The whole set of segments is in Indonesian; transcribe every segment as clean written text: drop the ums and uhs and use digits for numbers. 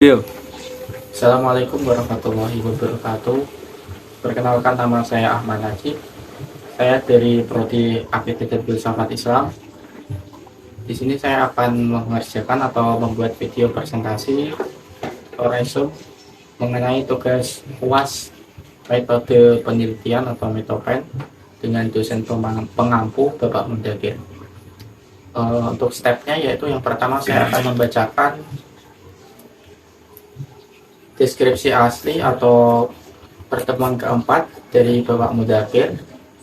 Yo, Assalamualaikum warahmatullahi wabarakatuh. Perkenalkan, nama saya Ahmad Najib. Saya dari Prodi Akidah dan Filsafat Islam. Di sini saya akan mengerjakan atau membuat video presentasi atau resume mengenai tugas UAS metode penelitian atau metopen dengan dosen pengampu Bapak Mendagri. Untuk stepnya yaitu yang pertama saya akan membacakan deskripsi asli atau pertemuan keempat dari Bapak Mudakir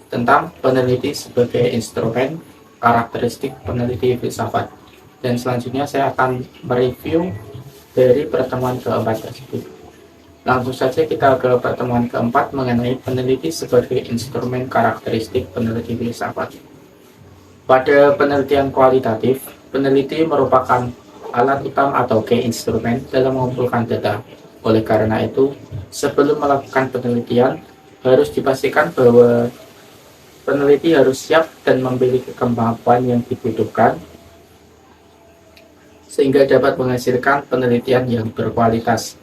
tentang peneliti sebagai instrumen karakteristik peneliti filsafat. Dan selanjutnya saya akan mereview dari pertemuan keempat tersebut. Langsung saja kita ke pertemuan keempat mengenai peneliti sebagai instrumen karakteristik peneliti filsafat. Pada penelitian kualitatif, peneliti merupakan alat utama atau key instrumen dalam mengumpulkan data. Oleh karena itu, sebelum melakukan penelitian, harus dipastikan bahwa peneliti harus siap dan memiliki kemampuan yang dibutuhkan sehingga dapat menghasilkan penelitian yang berkualitas.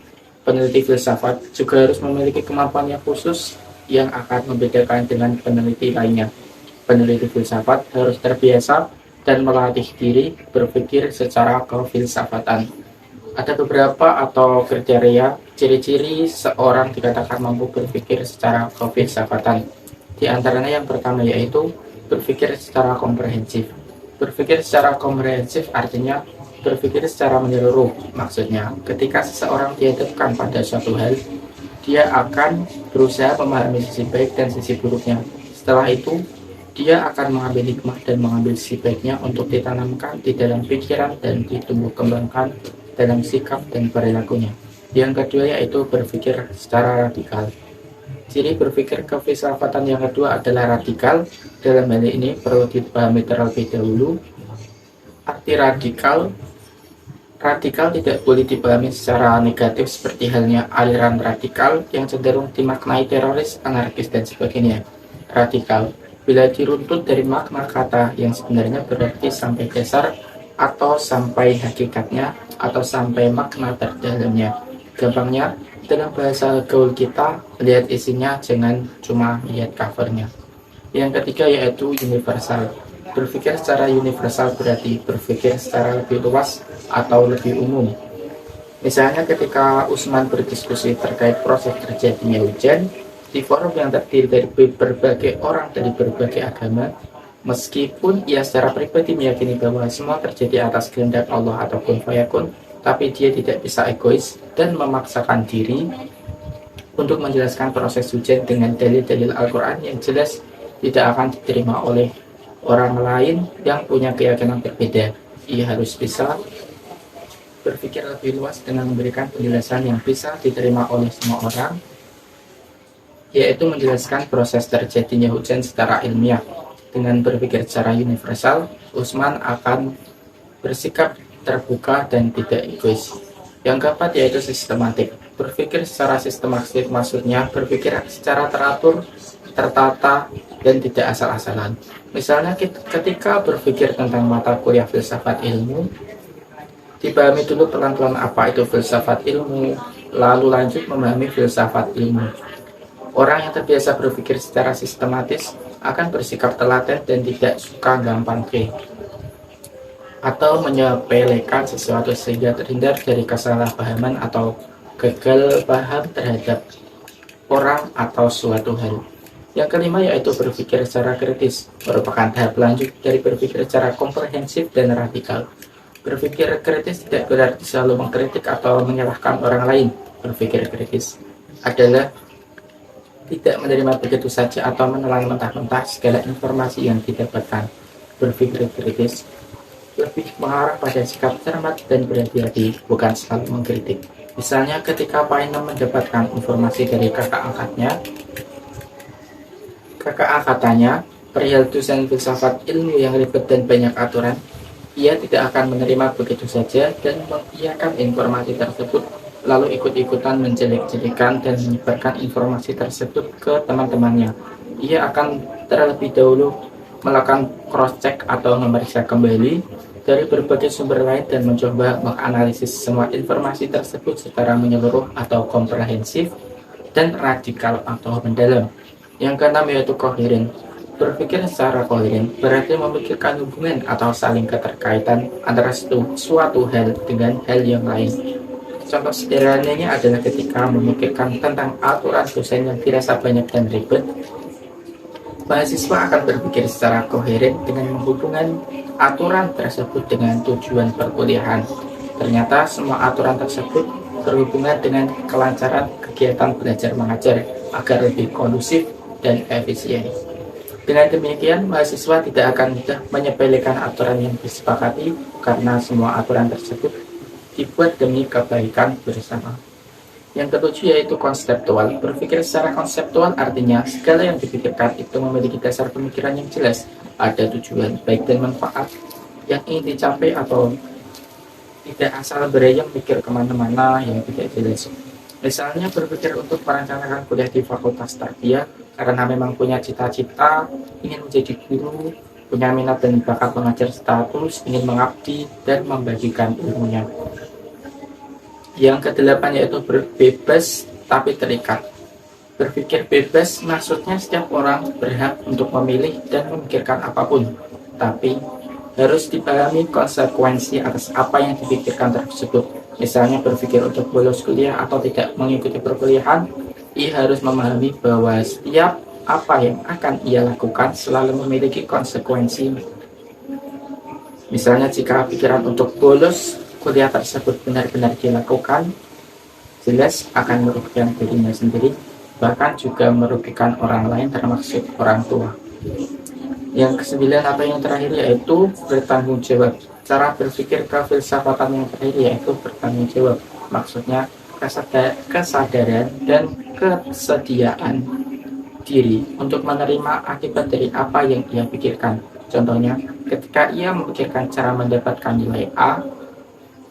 Peneliti filsafat juga harus memiliki kemampuan yang khusus yang akan membedakan dengan peneliti lainnya. Peneliti filsafat harus terbiasa dan melatih diri berpikir secara kefilsafatan. Ada beberapa atau kriteria ciri-ciri seorang dikatakan mampu berpikir secara kefilsafatan. Di antaranya yang pertama yaitu berpikir secara komprehensif. Berpikir secara komprehensif artinya berpikir secara menyeluruh. Maksudnya, ketika seseorang dihadapkan pada suatu hal, dia akan berusaha memahami sisi baik dan sisi buruknya. Setelah itu, dia akan mengambil hikmah dan mengambil sisi baiknya untuk ditanamkan di dalam pikiran dan ditumbuh kembangkan dalam sikap dan perilakunya. Yang kedua yaitu berpikir secara radikal. Ciri berpikir kefilsafatan yang kedua adalah radikal. Dalam hal ini perlu dipahami terlebih dahulu. Arti radikal tidak boleh dipahami secara negatif seperti halnya aliran radikal yang cenderung dimaknai teroris, anarkis, dan sebagainya. Radikal bila diruntut dari makna kata yang sebenarnya berarti sampai dasar atau sampai hakikatnya atau sampai makna terdalamnya. Gampangnya, dalam bahasa gaul kita, lihat isinya, jangan cuma lihat covernya. Yang ketiga yaitu universal. Berpikir secara universal berarti berpikir secara lebih luas atau lebih umum. Misalnya ketika Usman berdiskusi terkait proses terjadinya hujan di forum yang terdiri dari berbagai orang dari berbagai agama, meskipun ia secara pribadi meyakini bahwa semua terjadi atas kehendak Allah atau kun fayakun, tapi dia tidak bisa egois dan memaksakan diri untuk menjelaskan proses hujan dengan dalil-dalil Al-Quran yang jelas tidak akan diterima oleh orang lain yang punya keyakinan berbeda. Ia harus bisa berpikir lebih luas dengan memberikan penjelasan yang bisa diterima oleh semua orang, yaitu menjelaskan proses terjadinya hujan secara ilmiah. Dengan berpikir secara universal, Usman akan bersikap terbuka dan tidak egois. Yang keempat yaitu sistematik. Berpikir secara sistematik maksudnya berpikir secara teratur, tertata, dan tidak asal-asalan. Misalnya ketika berpikir tentang mata kuliah filsafat ilmu, dipahami dulu pelan-pelan apa itu filsafat ilmu, lalu lanjut memahami filsafat ilmu. Orang yang terbiasa berpikir secara sistematis akan bersikap telaten dan tidak suka gampang atau menyepelekan sesuatu sehingga terhindar dari kesalahpahaman atau gagal paham terhadap orang atau suatu hal. Yang kelima yaitu berpikir secara kritis, merupakan tahap lanjut dari berpikir secara komprehensif dan radikal. Berpikir kritis tidak berarti selalu mengkritik atau menyalahkan orang lain. Berpikir kritis adalah tidak menerima begitu saja atau menelan mentah-mentah segala informasi yang didapatkan. Berpikir kritis lebih mengarah pada sikap cermat dan berhati-hati, bukan selalu mengkritik. Misalnya ketika Paine mendapatkan informasi dari kakak angkatannya perihal dosen filsafat ilmu yang ribet dan banyak aturan, ia tidak akan menerima begitu saja dan mengiyakan informasi tersebut, lalu ikut-ikutan menjelek-jelekan dan menyebarkan informasi tersebut ke teman-temannya. Ia akan terlebih dahulu melakukan cross-check atau memeriksa kembali dari berbagai sumber lain dan mencoba menganalisis semua informasi tersebut secara menyeluruh atau komprehensif, dan radikal atau mendalam. Yang keenam yaitu koheren. Berpikir secara koheren berarti memikirkan hubungan atau saling keterkaitan antara suatu hal dengan hal yang lain. Contoh sederhananya adalah ketika memikirkan tentang aturan dosen yang dirasa banyak dan ribet, mahasiswa akan berpikir secara koheren dengan menghubungkan aturan tersebut dengan tujuan perkuliahan. Ternyata semua aturan tersebut berhubungan dengan kelancaran kegiatan belajar mengajar agar lebih kondusif dan efisien. Dengan demikian, mahasiswa tidak akan mudah menyepelekan aturan yang disepakati karena semua aturan tersebut dibuat demi kebaikan bersama. Yang ketujuh yaitu konseptual. Berpikir secara konseptual artinya segala yang dipikirkan itu memiliki dasar pemikiran yang jelas, ada tujuan baik dan manfaat yang ingin dicapai atau tidak asal berayam mikir kemana-mana yang tidak jelas. Misalnya berpikir untuk merencanakan kuliah di Fakultas Tarbiyah karena memang punya cita-cita ingin menjadi guru, punya minat dan bakat mengajar status, ingin mengabdi dan membagikan ilmunya. Yang kedelapan yaitu berbebas tapi terikat. Berpikir bebas maksudnya setiap orang berhak untuk memilih dan memikirkan apapun, tapi harus dipahami konsekuensi atas apa yang dipikirkan tersebut. Misalnya berpikir untuk bolos kuliah atau tidak mengikuti perkuliahan, ia harus memahami bahwa setiap apa yang akan ia lakukan selalu memiliki konsekuensi. Misalnya jika pikiran untuk bolos kuliah tersebut benar-benar dilakukan, jelas akan merugikan dirinya sendiri, bahkan juga merugikan orang lain termasuk orang tua. Yang kesembilan atau yang terakhir yaitu bertanggung jawab. Cara berpikir kefilsafatan yang terakhir yaitu bertanggung jawab. Maksudnya kesadaran dan kesediaan diri untuk menerima akibat dari apa yang ia pikirkan. Contohnya, ketika ia memikirkan cara mendapatkan nilai A,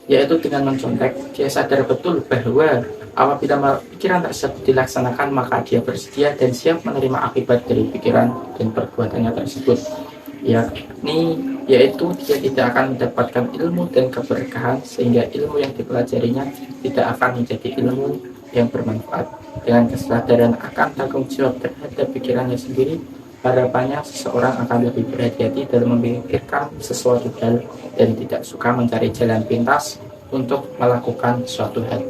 yaitu dengan mencontek, dia sadar betul bahwa apabila pikiran tersebut dilaksanakan maka dia bersedia dan siap menerima akibat dari pikiran dan perbuatannya tersebut, yaitu dia tidak akan mendapatkan ilmu dan keberkahan sehingga ilmu yang dipelajarinya tidak akan menjadi ilmu yang bermanfaat. Dengan kesadaran akan tanggung jawab terhadap pikirannya sendiri, harapannya seseorang akan lebih berhati-hati dalam memikirkan sesuatu hal dan tidak suka mencari jalan pintas untuk melakukan suatu hal.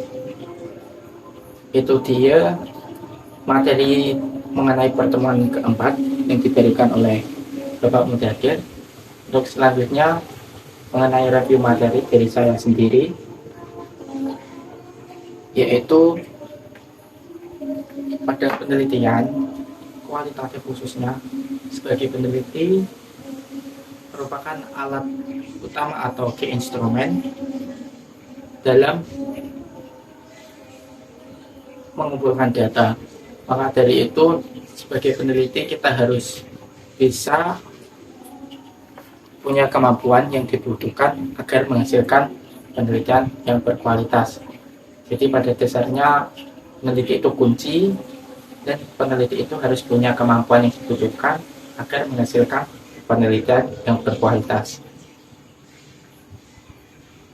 Itu dia materi mengenai pertemuan keempat yang diberikan oleh Bapak Mudhadir. Untuk selanjutnya mengenai review materi dari saya sendiri, yaitu pada penelitian kualitatif khususnya sebagai peneliti merupakan alat utama atau key instrumen dalam mengumpulkan data. Maka dari itu sebagai peneliti kita harus bisa punya kemampuan yang dibutuhkan agar menghasilkan penelitian yang berkualitas. Jadi pada dasarnya peneliti itu kunci dan peneliti itu harus punya kemampuan yang dibutuhkan agar menghasilkan penelitian yang berkualitas.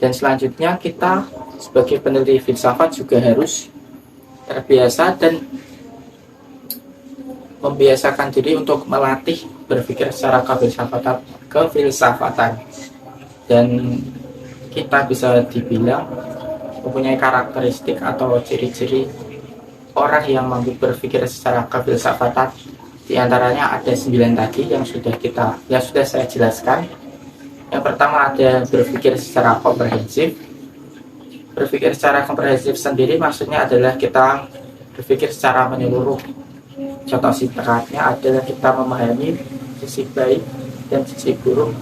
Dan selanjutnya kita sebagai peneliti filsafat juga harus terbiasa dan membiasakan diri untuk melatih berpikir secara kefilsafatan. Dan kita bisa dibilang mempunyai karakteristik atau ciri-ciri orang yang mampu berpikir secara kefilsafatan. Di antaranya ada 9 tadi yang sudah saya jelaskan. Yang pertama ada berpikir secara komprehensif. Berpikir secara komprehensif sendiri maksudnya adalah kita berpikir secara menyeluruh. Contoh singkatnya adalah kita memahami sisi baik dan sisi buruk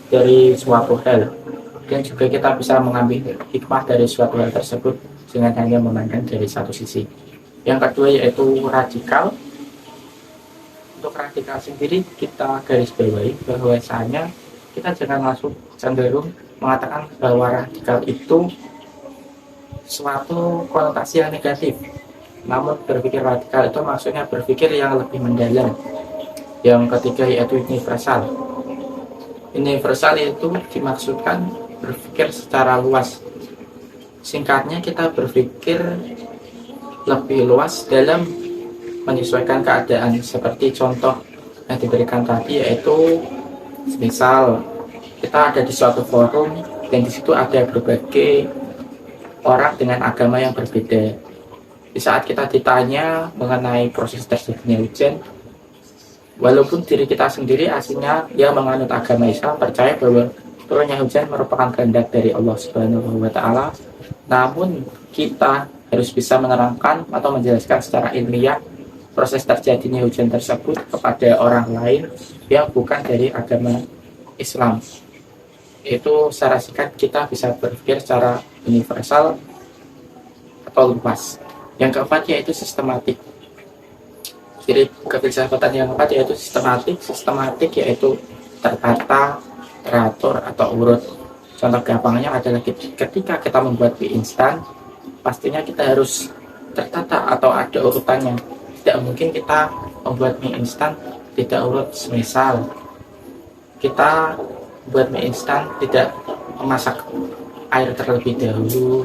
dari suatu hal, dan juga kita bisa mengambil hikmah dari suatu hal tersebut dengan hanya memandang dari satu sisi. Yang kedua yaitu radikal. Untuk radikal sendiri kita garis bawahi bahwasanya kita jangan langsung cenderung mengatakan bahwa radikal itu suatu konotasi yang negatif. Namun berpikir radikal itu maksudnya berpikir yang lebih mendalam. Yang ketiga yaitu universal. Universal itu dimaksudkan berpikir secara luas. Singkatnya, kita berpikir lebih luas dalam menyesuaikan keadaan, seperti contoh yang diberikan tadi, yaitu misal kita ada di suatu forum dan di situ ada berbagai orang dengan agama yang berbeda. Di saat kita ditanya mengenai proses terjadinya hujan, walaupun diri kita sendiri aslinya yang menganut agama Islam, percaya bahwa turunnya hujan merupakan kehendak dari Allah Subhanahu wa Ta'ala, namun kita harus bisa menerangkan atau menjelaskan secara ilmiah proses terjadinya hujan tersebut kepada orang lain yang bukan dari agama Islam. Itu secara singkat kita bisa berpikir secara universal atau luas. Yang keempat yaitu sistematik. Jadi kefilsafatan yang keempat yaitu sistematik. Sistematik yaitu tertata, teratur, atau urut. Contoh gampangnya adalah ketika kita membuat mie instan, pastinya kita harus tertata atau ada urutannya. Tidak mungkin kita membuat mie instan tidak urut. Semisal kita buat mie instan tidak memasak air terlebih dahulu,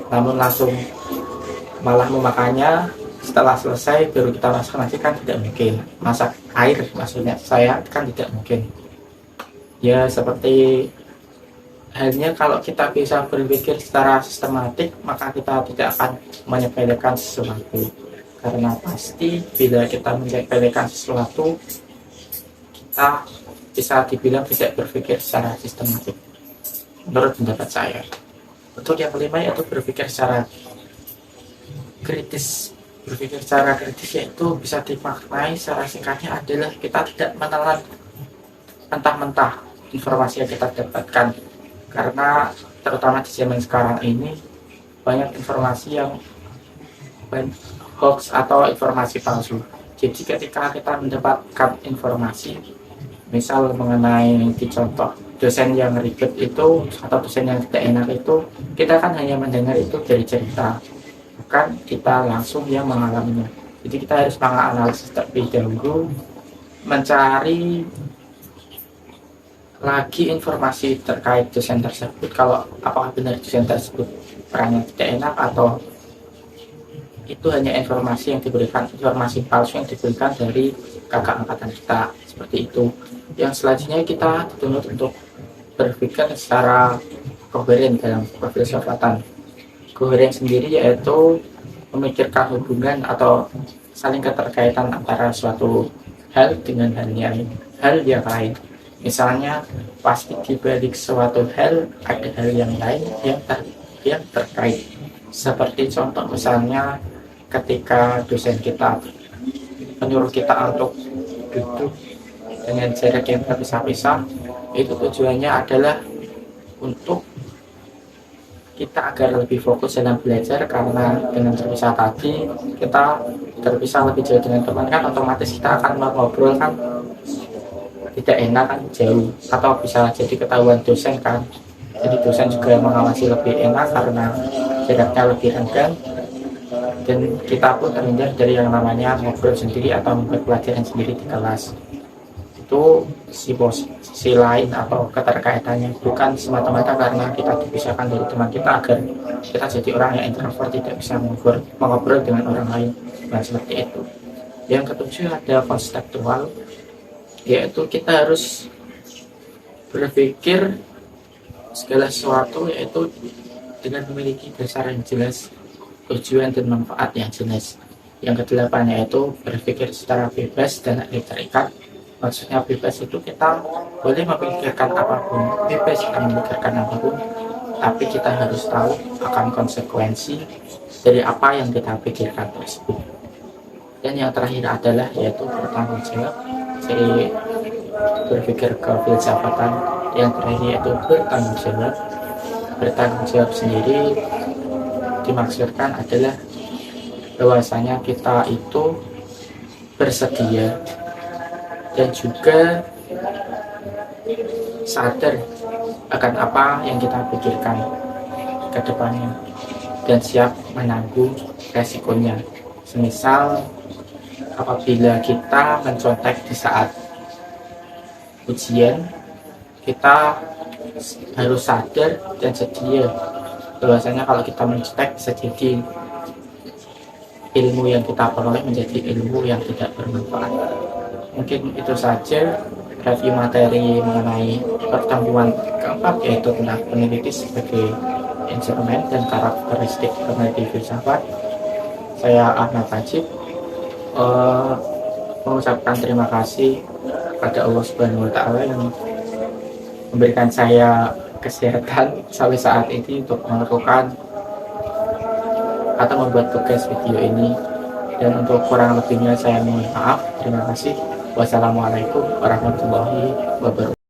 namun langsung malah memakannya setelah selesai baru kita masak nasi, kan tidak mungkin. Masak air maksudnya saya, kan tidak mungkin. Ya seperti halnya kalau kita bisa berpikir secara sistematik, maka kita tidak akan menyepelekan sesuatu. Karena pasti bila kita menyepelekan sesuatu, kita bisa dibilang tidak berpikir secara sistematik, menurut pendapat saya. Untuk yang kelima yaitu berpikir secara kritis. Berpikir secara kritis yaitu bisa dimaknai secara singkatnya adalah kita tidak menelan mentah-mentah informasi yang kita dapatkan, karena terutama di zaman sekarang ini banyak informasi yang hoax atau informasi palsu. Jadi ketika kita mendapatkan informasi, misal mengenai di contoh dosen yang ribet itu atau dosen yang tidak enak itu, kita kan hanya mendengar itu dari cerita, bukan kita langsung yang mengalaminya. Jadi kita harus menganalisis terlebih dahulu, mencari lagi informasi terkait dosen tersebut, kalau apakah benar dosen tersebut perannya tidak enak atau itu hanya informasi yang diberikan, informasi palsu yang diberikan dari kakak angkatan kita, seperti itu. Yang selanjutnya kita dituntut untuk berpikir secara koheren dalam perfilsafatan. Koheren sendiri yaitu memikirkan hubungan atau saling keterkaitan antara suatu hal dengan hal yang lain. Misalnya pasti di balik suatu hal ada hal yang lain yang terkait. Seperti contoh misalnya ketika dosen kita menyuruh kita untuk duduk dengan jarak yang terpisah-pisah, itu tujuannya adalah untuk kita agar lebih fokus dalam belajar, karena dengan terpisah tadi kita terpisah lebih jauh dengan teman, kan otomatis kita akan ngobrol kan tidak enak kan, jauh, atau bisa jadi ketahuan dosen kan. Jadi dosen juga mengawasi lebih enak karena jaraknya lebih renggang, dan kita pun terhindar dari yang namanya ngobrol sendiri atau membuat pelajaran sendiri di kelas. Itu sisi lain atau keterkaitannya, bukan semata-mata karena kita dipisahkan dari teman kita agar kita jadi orang yang introvert, tidak bisa mengobrol dengan orang lain. Nah seperti itu. Yang ketujuh ada konseptual, yaitu kita harus berpikir segala sesuatu yaitu dengan memiliki dasar yang jelas, tujuan dan manfaat yang jelas. Yang kedelapan yaitu berpikir secara bebas dan tidak terikat. Maksudnya bebas itu kita boleh memikirkan apapun, bebas kita memikirkan apapun, tapi kita harus tahu akan konsekuensi dari apa yang kita pikirkan tersebut. Dan yang terakhir adalah yaitu bertanggung jawab. Jadi berpikir kefilsafatan yang terakhir yaitu bertanggung jawab. Bertanggung jawab sendiri dimaksudkan adalah bahwasanya kita itu bersedia dan juga sadar akan apa yang kita pikirkan ke depannya dan siap menanggung resikonya. Semisal apabila kita mencontek di saat ujian, kita harus sadar dan sedia bahwasanya kalau kita mencetek bisa jadi ilmu yang kita peroleh menjadi ilmu yang tidak bermanfaat. Mungkin itu saja review materi mengenai pertemuan keempat, yaitu tentang peneliti sebagai instrumen dan karakteristik peneliti filsafat. Saya Ahmad Najib mengucapkan terima kasih pada Allah Subhanahu wa Ta'ala yang memberikan saya kesehatan sampai saat ini untuk melakukan atau membuat tugas video ini, dan untuk kurang lebihnya saya mohon maaf. Terima kasih. Wassalamualaikum warahmatullahi wabarakatuh.